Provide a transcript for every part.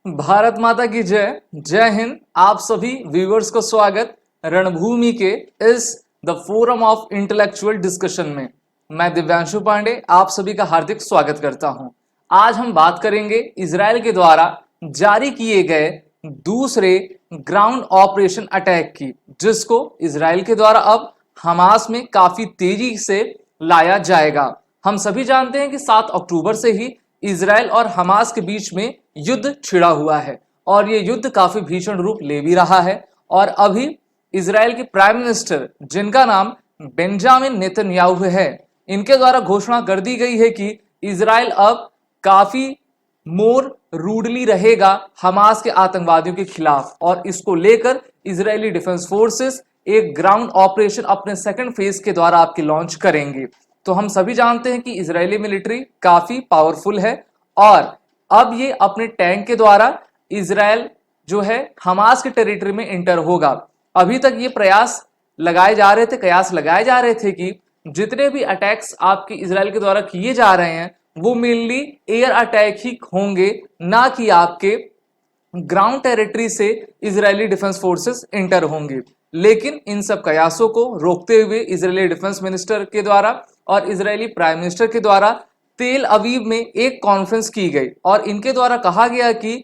भारत माता की जय। जय हिंद। आप सभी व्यूअर्स को स्वागत रणभूमि के इस the forum of intellectual discussion में। मैं दिव्यांशु पांडे आप सभी का हार्दिक स्वागत करता हूं। आज हम बात करेंगे इजराइल के द्वारा जारी किए गए दूसरे ग्राउंड ऑपरेशन अटैक की, जिसको इजराइल के द्वारा अब हमास में काफी तेजी से लाया जाएगा। हम सभी जानते हैं कि 7 अक्टूबर से ही इजराइल और हमास के बीच में युद्ध छिड़ा हुआ है और ये युद्ध काफी भीषण रूप ले भी रहा है। और अभी इजराइल के प्राइम मिनिस्टर, जिनका नाम बेंजामिन नेतन्याहू है, इनके द्वारा घोषणा कर दी गई है कि इजराइल अब काफी मोर रूडली रहेगा हमास के आतंकवादियों के खिलाफ और इसको लेकर इजरायली डिफेंस फोर्सेस एक ग्राउंड ऑपरेशन अपने सेकंड फेज के द्वारा आपके लॉन्च करेंगे। तो हम सभी जानते हैं कि इजरायली मिलिट्री काफी पावरफुल है और अब ये अपने टैंक के द्वारा इजराइल जो है हमास के टेरिटरी में एंटर होगा। अभी तक ये कयास लगाए जा रहे थे कि जितने भी अटैक्स आपके इजराइल के द्वारा किए जा रहे हैं वो मेनली एयर अटैक ही होंगे, ना कि आपके ग्राउंड टेरिटरी से इजरायली डिफेंस फोर्सेस एंटर होंगे। लेकिन इन सब कयासों को रोकते हुए इजरायली डिफेंस मिनिस्टर के द्वारा और इजरायली प्राइम मिनिस्टर के द्वारा तेल अवीव में एक कॉन्फ्रेंस की गई और इनके द्वारा कहा गया कि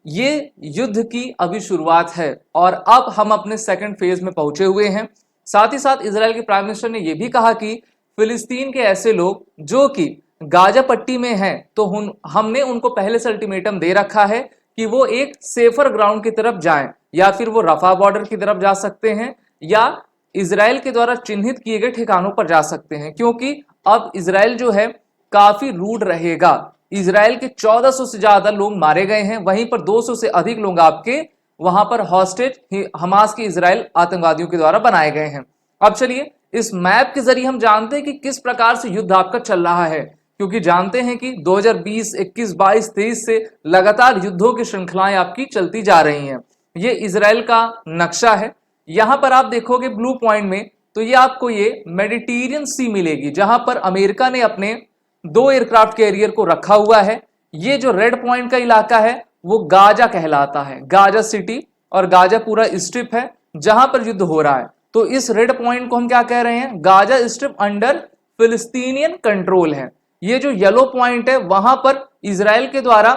ये युद्ध की अभी शुरुआत है और अब हम अपने सेकंड फेज में पहुंचे हुए हैं। साथ ही साथ इजराइल के प्राइम मिनिस्टर ने यह भी कहा कि फिलिस्तीन के ऐसे लोग जो कि गाजा पट्टी में हैं, तो हमने उनको पहले से अल्टीमेटम दे रखा है कि वो एक सेफर ग्राउंड की तरफ जाएं, या फिर वो रफा बॉर्डर की तरफ जा सकते हैं या इजराइल के द्वारा चिन्हित किए गए ठिकानों पर जा सकते हैं, क्योंकि अब इजराइल जो है काफी रूड रहेगा। इजराइल के 1400 से ज्यादा लोग मारे गए हैं, वहीं पर 200 से अधिक लोग आपके वहां पर हॉस्टेज हमास के इजराइल आतंकवादियों के द्वारा बनाए गए हैं। अब चलिए इस मैप के जरिए हम जानते हैं कि किस प्रकार से युद्ध आपका चल रहा है, क्योंकि जानते हैं कि 2020, 21, 22, 23 से लगातार युद्धों की श्रृंखलाएं आपकी चलती जा रही हैं। ये इजराइल का नक्शा है। यहां पर आप देखोगे ब्लू पॉइंट में, तो ये आपको ये मेडिटेरियन सी मिलेगी, जहां पर अमेरिका ने अपने 2 एयरक्राफ्ट कैरियर को रखा हुआ है। ये जो रेड पॉइंट का इलाका है वो गाजा कहलाता है, गाजा सिटी और गाजा पूरा स्ट्रिप है जहां पर युद्ध हो रहा है। तो इस रेड पॉइंट को हम क्या कह रहे हैं, गाजा स्ट्रिप अंडर फिलिस्तीनियन कंट्रोल है। ये जो येलो पॉइंट है वहां पर इजराइल के द्वारा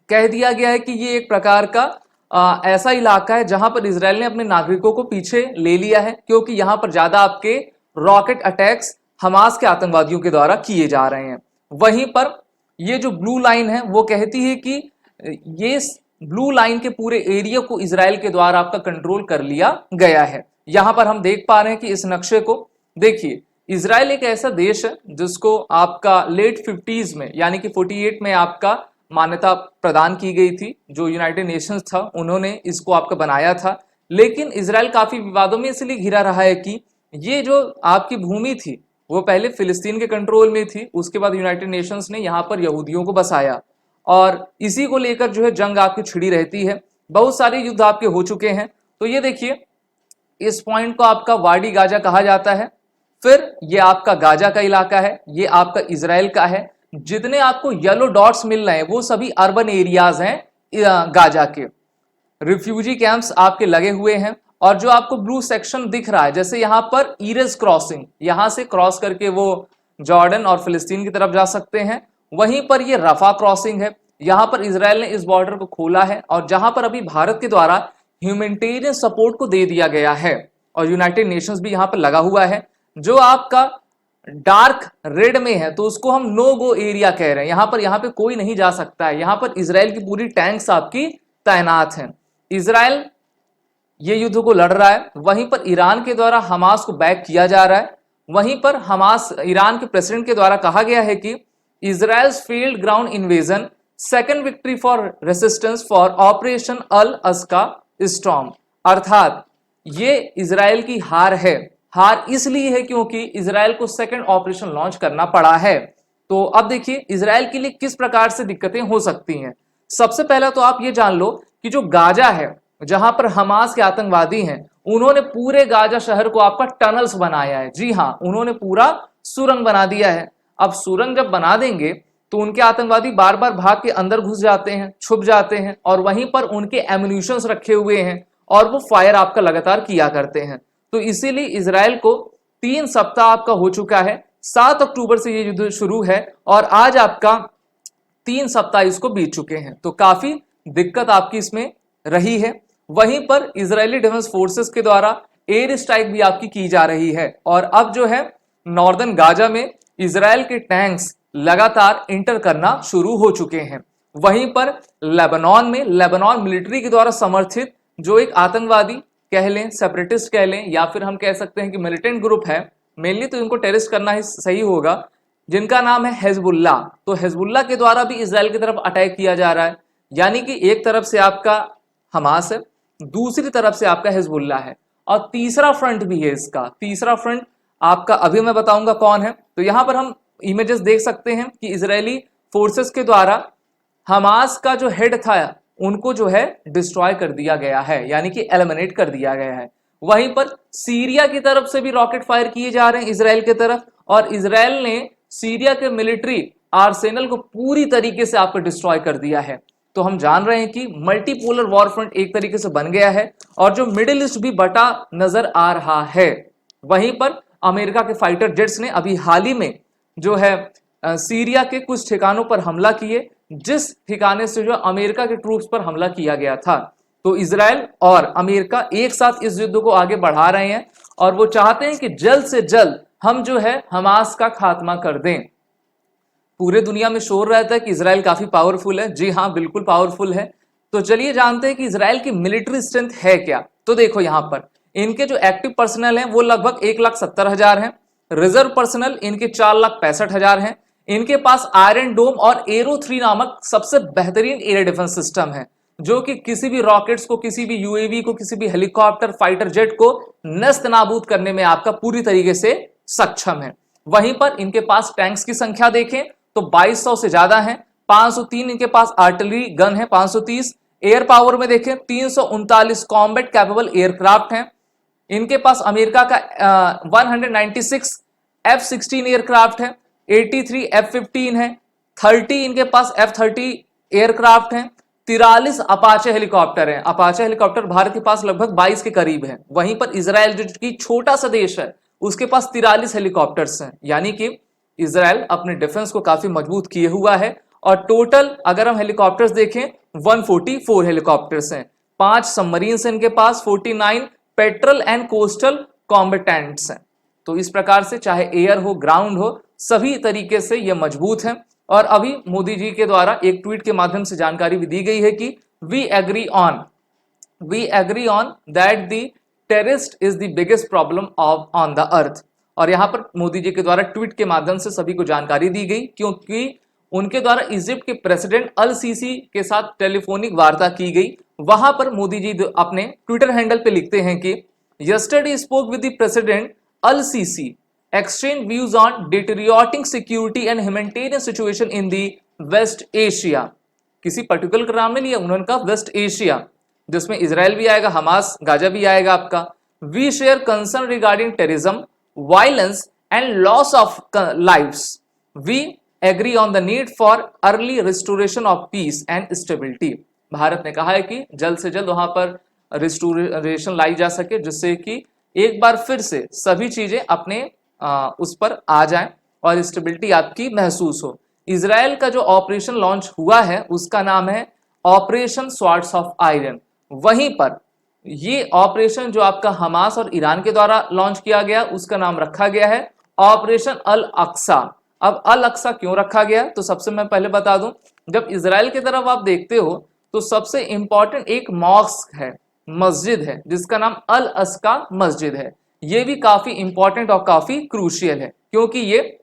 कह दिया गया है कि ये एक प्रकार का ऐसा इलाका है जहां पर इजराइल ने अपने नागरिकों को पीछे ले लिया है, क्योंकि यहां पर ज्यादा आपके रॉकेट अटैक्स हमास के आतंकवादियों के द्वारा किए जा रहे हैं। वहीं पर ये जो ब्लू लाइन है वो कहती है कि ये ब्लू लाइन के पूरे एरिया को इजराइल के द्वारा आपका कंट्रोल कर लिया गया है। यहां पर हम देख पा रहे हैं कि इस नक्शे को देखिए, इजराइल एक ऐसा देश है जिसको आपका लेट 50s में यानी कि 48 में आपका मान्यता प्रदान की गई थी। जो यूनाइटेड नेशंस था उन्होंने इसको आपका बनाया था, लेकिन इजराइल काफी विवादों में इसलिए घिरा रहा है कि ये जो आपकी भूमि थी वो पहले फिलिस्तीन के कंट्रोल में थी, उसके बाद यूनाइटेड नेशंस ने यहाँ पर यहूदियों को बसाया और इसी को लेकर जो है जंग आपकी छिड़ी रहती है। बहुत सारे युद्ध आपके हो चुके हैं। तो ये देखिए, इस पॉइंट को आपका वाडी गाजा कहा जाता है। फिर ये आपका गाजा का इलाका है, ये आपका इजराइल का है। जितने आपको येलो डॉट्स मिल रहे हैं वो सभी अर्बन एरियाज हैं गाजा के। रिफ्यूजी कैंप्स आपके लगे हुए हैं और जो आपको ब्लू सेक्शन दिख रहा है, जैसे यहां पर ईरेज क्रॉसिंग, यहां से क्रॉस करके वो जॉर्डन और फिलिस्तीन की तरफ जा सकते हैं। वहीं पर ये रफा क्रॉसिंग है, यहां पर इजराइल ने इस बॉर्डर को खोला है और जहां पर अभी भारत के द्वारा ह्यूमैनिटेरियन सपोर्ट को दे दिया गया है और यूनाइटेड नेशंस भी यहां पर लगा हुआ है। जो आपका डार्क रेड में है तो उसको हम नो गो एरिया कह रहे हैं। यहाँ पे कोई नहीं जा सकता है। यहाँ पर इजराइल की पूरी टैंक्स आपकी तैनात हैं। इजराइल ये युद्ध को लड़ रहा है, वहीं पर ईरान के द्वारा हमास को बैक किया जा रहा है। वहीं पर हमास ईरान के प्रेसिडेंट के द्वारा कहा गया है कि Israel's failed ground invasion second victory for resistance for operation Al अस्का स्टॉर्म, अर्थात ये इजराइल की हार है। हार इसलिए है क्योंकि इजराइल को सेकंड ऑपरेशन लॉन्च करना पड़ा है। तो अब देखिए इजराइल के लिए किस प्रकार से दिक्कतें हो सकती हैं। सबसे पहला तो आप ये जान लो कि जो गाजा है, जहां पर हमास के आतंकवादी हैं, उन्होंने पूरे गाजा शहर को आपका टनल्स बनाया है। जी हां, उन्होंने पूरा सुरंग बना दिया है। अब सुरंग जब बना देंगे तो उनके आतंकवादी बार बार भाग के अंदर घुस जाते हैं, छुप जाते हैं और वहीं पर उनके एम्यूनिशंस रखे हुए हैं और वो फायर आपका लगातार किया करते हैं। तो इसीलिए इजराइल को 3 सप्ताह आपका हो चुका है, 7 अक्टूबर से ये युद्ध शुरू है और आज आपका 3 सप्ताह इसको बीत चुके हैं। तो काफी दिक्कत आपकी इसमें रही है। वहीं पर इजरायली डिफेंस फोर्सेस के द्वारा एयर स्ट्राइक भी आपकी की जा रही है और अब जो है नॉर्दर्न गाजा में इजराइल के टैंक्स लगातार इंटर करना शुरू हो चुके हैं। वहीं पर लेबनान में लेबनान मिलिट्री के द्वारा समर्थित जो एक आतंकवादी कह लें, सेपरेटिस्ट कह लें, या फिर हम कह सकते हैं कि मिलिटेंट ग्रुप है, मेनली तो इनको टेररिस्ट करना ही सही होगा, जिनका नाम है हिजबुल्ला। तो हिजबुल्ला के द्वारा भी इजराइल की तरफ अटैक किया जा रहा है। यानी कि एक तरफ से आपका हमास है, दूसरी तरफ से आपका हिजबुल्ला है और तीसरा फ्रंट भी है। इसका तीसरा फ्रंट आपका अभी मैं बताऊंगा कौन है। तो यहां पर हम इमेजेस देख सकते हैं कि इजरायली फोर्सेस के द्वारा हमास का जो हेड था उनको जो है डिस्ट्रॉय कर दिया गया है, यानी कि एलिमिनेट कर दिया गया है। वहीं पर सीरिया की तरफ से भी रॉकेट फायर किए जा रहे हैं इजराइल की तरफ और इजराइल ने सीरिया के मिलिट्री आर्सेनल को पूरी तरीके से आपको डिस्ट्रॉय कर दिया है। तो हम जान रहे हैं कि मल्टीपोलर वॉर फ्रंट एक तरीके से बन गया है और जो मिडिल ईस्ट भी बटा नजर आ रहा है। वहीं पर अमेरिका के फाइटर जेट्स ने अभी हाल ही में जो है सीरिया के कुछ ठिकानों पर हमला किए, जिस ठिकाने से जो अमेरिका के ट्रूप्स पर हमला किया गया था। तो इजराइल और अमेरिका एक साथ इस युद्ध को आगे बढ़ा रहे हैं और वो चाहते हैं कि जल्द से जल्द हम जो है हमास का खात्मा कर दें। पूरे दुनिया में शोर रहता है कि इजराइल काफी पावरफुल है। जी हाँ, बिल्कुल पावरफुल है। तो चलिए जानते हैं कि इजराइल की मिलिट्री स्ट्रेंथ है क्या। तो देखो यहां पर इनके जो एक्टिव पर्सनल हैं वो लगभग 1,70,000 हैं। रिजर्व पर्सनल इनके 4,65,000 हैं। इनके पास आयरन डोम और एरो 3 नामक सबसे बेहतरीन एयर डिफेंस सिस्टम है, जो कि किसी भी रॉकेट्स को, किसी भी यूएवी को, किसी भी हेलीकॉप्टर, फाइटर जेट को नस्त नाबूद करने में आपका पूरी तरीके से सक्षम है। वहीं पर इनके पास टैंक्स की संख्या देखें तो 2200 से ज्यादा है। 503 इनके पास आर्टिलरी गन है, 530। एयर पावर में देखें 339 कॉम्बैट कैपेबल एयरक्राफ्ट हैं। इनके पास अमेरिका का 196 F-16 एयरक्राफ्ट है, 83 F-15 है, 30 इनके पास F-30 एयरक्राफ्ट हैं, 43 अपाचे हेलीकॉप्टर हैं। अपाचे हेलीकॉप्टर भारत के पास लगभग 22 के करीब है। वहीं पर इजराइल जो कि छोटा सा देश है उसके पास 43 हेलीकॉप्टर्स हैं। यानी कि इजराइल अपने डिफेंस को काफी मजबूत किए हुआ है और टोटल अगर हम हेलीकॉप्टर्स देखें 144 हेलीकॉप्टर्स हैं, 5 सबमरीन्स इनके पास, 49 पेट्रोल एंड कोस्टल कॉम्बेटेंट्स हैं। तो इस प्रकार से चाहे एयर हो, ग्राउंड हो, सभी तरीके से ये मजबूत हैं। और अभी मोदी जी के द्वारा एक ट्वीट के माध्यम से जानकारी भी दी गई है कि we agree on that the terrorist is the biggest problem on the earth. और यहां पर मोदी जी के द्वारा ट्वीट के माध्यम से सभी को जानकारी दी गई, क्योंकि उनके द्वारा इजिप्ट के प्रेसिडेंट अल सीसी के साथ टेलीफोनिक वार्ता की गई। वहां पर मोदी जी अपने ट्विटर हैंडल पे लिखते हैं कि yesterday spoke with the president Al Sisi, exchange views on deteriorating security and humanitarian situation in the West Asia. किसी पर्टिकुलर का नाम नहीं लिया उन्होंने, कहा वेस्ट एशिया, जिसमें इजराइल भी आएगा, हमास, गाजा भी आएगा आपका। We share concern regarding terrorism, violence and loss of lives. We agree on the need for early restoration of peace and stability. Bharat ने कहा है कि जल्द से जल्द वहां पर रिस्टोरेशन लाई जा सके, जिससे कि एक बार फिर से सभी चीजें अपने उस पर आ जाएं और स्टेबिलिटी आपकी महसूस हो। इजराइल का जो ऑपरेशन लॉन्च हुआ है उसका नाम है ऑपरेशन स्वॉर्ड्स ऑफ आयरन। वहीं पर ये ऑपरेशन जो आपका हमास और ईरान के द्वारा लॉन्च किया गया उसका नाम रखा गया है ऑपरेशन अल अक्सा। अब अल अक्सा क्यों रखा गया, तो सबसे मैं पहले बता दूं, जब इजराइल की तरफ आप देखते हो तो सबसे इंपॉर्टेंट एक मॉस्क है, मस्जिद है, जिसका नाम अल अस्का मस्जिद है। ये भी काफी इंपॉर्टेंट और काफी क्रूशियल है, क्योंकि ये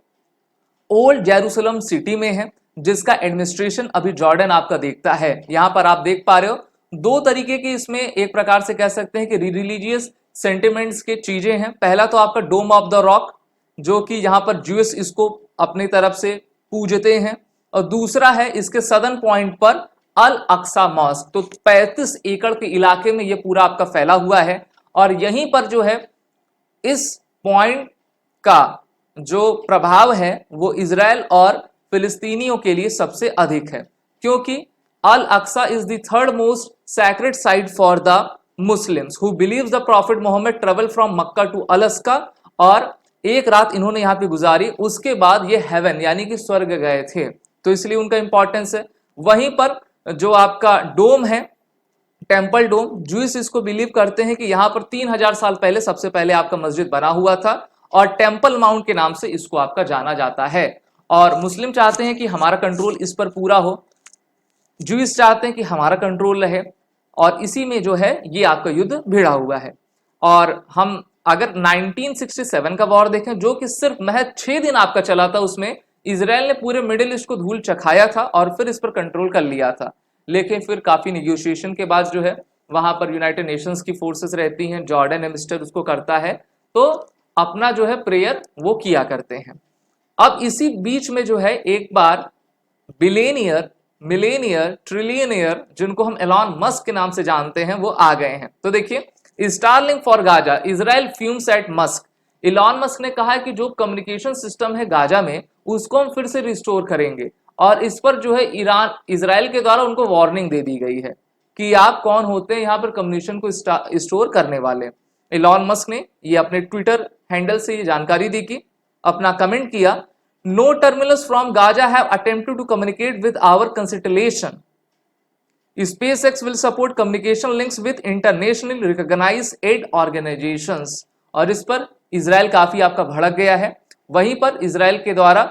ओल्ड जेरूसलम सिटी में है, जिसका एडमिनिस्ट्रेशन अभी जॉर्डन आपका देखता है। यहां पर आप देख पा रहे हो दो तरीके की इसमें एक प्रकार से कह सकते हैं कि रिलीजियस सेंटिमेंट्स के चीजें हैं। पहला तो आपका डोम ऑफ द रॉक, जो कि यहां पर ज्यूस इसको अपनी तरफ से पूजते हैं, और दूसरा है इसके सदर्न पॉइंट पर अल अक्सा मॉस्क। तो 35 एकड़ के इलाके में यह पूरा आपका फैला हुआ है और यहीं पर जो है इस पॉइंट का जो प्रभाव है वो इजराइल और फिलिस्तीनियों के लिए सबसे अधिक है, क्योंकि Al Aqsa is the third most sacred site for the Muslims who believes the prophet Muhammad travel from Mecca to Alaska, और एक रात इन्होंने यहाँ पे गुजारी, उसके बाद ये हेवन यानी कि स्वर्ग गए थे, तो इसलिए उनका इंपॉर्टेंस है। वहीं पर जो आपका डोम है, टेम्पल डोम, जूस इसको बिलीव करते हैं कि यहाँ पर 3000 साल पहले सबसे पहले आपका मस्जिद बना हुआ था, और टेम्पल माउंट के नाम से इसको आपका जाना जाता है। और मुस्लिम चाहते हैं कि हमारा कंट्रोल इस पर पूरा हो, जूस चाहते हैं कि हमारा कंट्रोल रहे, और इसी में जो है ये आपका युद्ध भिड़ा हुआ है। और हम अगर 1967 का वॉर देखें, जो कि सिर्फ महज 6 दिन आपका चला था, उसमें इजराइल ने पूरे मिडिल ईस्ट को धूल चखाया था और फिर इस पर कंट्रोल कर लिया था। लेकिन फिर काफी निगोशिएशन के बाद जो है वहां पर यूनाइटेड नेशंस की फोर्सेस रहती हैं, जॉर्डन एमिस्टर उसको करता है, तो अपना जो है प्रेयर वो किया करते हैं। अब इसी बीच में जो है एक बार बिलियनियर, मिलेनियर, ट्रिलियनियर, जिनको हम एलॉन मस्क के नाम से जानते हैं, वो आ गए हैं। तो देखिए, Starlink for Gaza, Israel fumes at Musk. Elon Musk ने कहा है कि जो कम्युनिकेशन सिस्टम है गाजा में, उसको हम फिर से रिस्टोर करेंगे, और इस पर जो है ईरान, इजराइल के द्वारा उनको वार्निंग दे दी गई है कि आप कौन होते हैं यहाँ पर कम्युनिकेशन को स्टोर करने वाले। इलॉन मस्क ने ये अपने ट्विटर हैंडल से ये जानकारी दी कि अपना कमेंट किया, no terminals from Gaza have attempted to communicate with our consideration, SpaceX will support communication links with internationally recognized aid organizations। और इस पर इजराइल काफी आपका भड़क गया है। वहीं पर इजराइल के द्वारा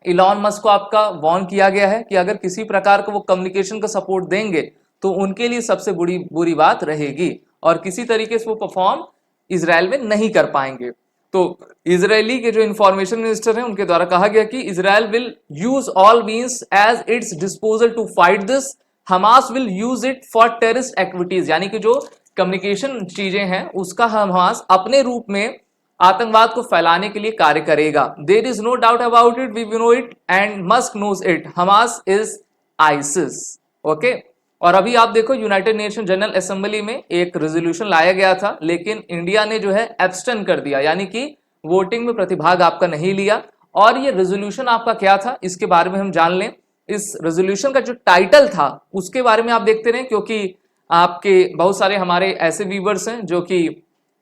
इलॉन मस्क को आपका वार्न किया गया है कि अगर किसी प्रकार का वो कम्युनिकेशन का सपोर्ट देंगे तो उनके लिए सबसे बुरी बात रहेगी, और किसी तरीके से वो परफॉर्म इजराइल में नहीं कर पाएंगे। तो इजरायली के जो इंफॉर्मेशन मिनिस्टर हैं उनके द्वारा कहा गया कि Israel will use all means as its disposal to fight this, Hamas will use it for terrorist activities, यानी कि जो कम्युनिकेशन चीजें हैं उसका हमास अपने रूप में आतंकवाद को फैलाने के लिए कार्य करेगा। There is no doubt about it, we know it and Musk knows it, Hamas is ISIS. Okay, और अभी आप देखो यूनाइटेड नेशन जनरल असेंबली में एक रेजोल्यूशन लाया गया था, लेकिन इंडिया ने जो है एब्स्टेन कर दिया, यानी कि वोटिंग में प्रतिभाग आपका नहीं लिया। और ये रेजोल्यूशन आपका क्या था, इसके बारे में हम जान लें। इस रेजोल्यूशन का जो टाइटल था उसके बारे में आप देखते रहे, क्योंकि आपके बहुत सारे हमारे ऐसे व्यूवर्स हैं जो कि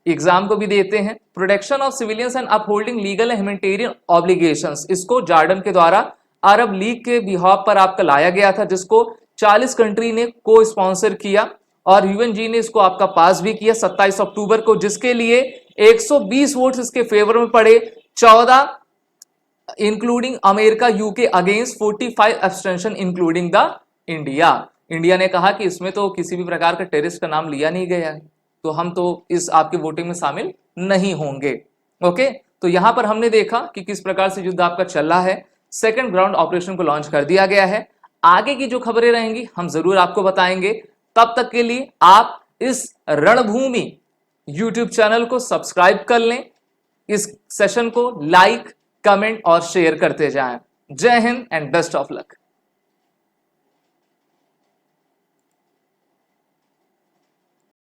एग्जाम को भी देते हैं। Protection of civilians and upholding legal and humanitarian obligations, इसको जॉर्डन के द्वारा अरब लीग के बिहाफ पर आपका लाया गया था, जिसको 40 कंट्री ने को स्पॉन्सर किया, और यूएनजी ने इसको आपका पास भी किया 27 अक्टूबर को, जिसके लिए 120 वोट्स इसके फेवर में पड़े, 14 including America, UK against 45 abstention including the India. India ने कहा कि इसमें तो किसी भी प्रकार का टेररिस्ट का नाम लिया नहीं गया है, तो हम तो इस आपके वोटिंग में शामिल नहीं होंगे। ओके, तो यहां पर हमने देखा कि किस प्रकार से युद्ध आपका चल रहा है। सेकंड ग्राउंड ऑपरेशन को लॉन्च कर दिया गया है। आगे की जो खबरें रहेंगी हम जरूर आपको बताएंगे। तब तक के लिए आप इस रणभूमि यूट्यूब चैनल को सब्सक्राइब कर लें, इस सेशन को लाइक, कमेंट और शेयर करते जाएं। जय Hind and best of luck.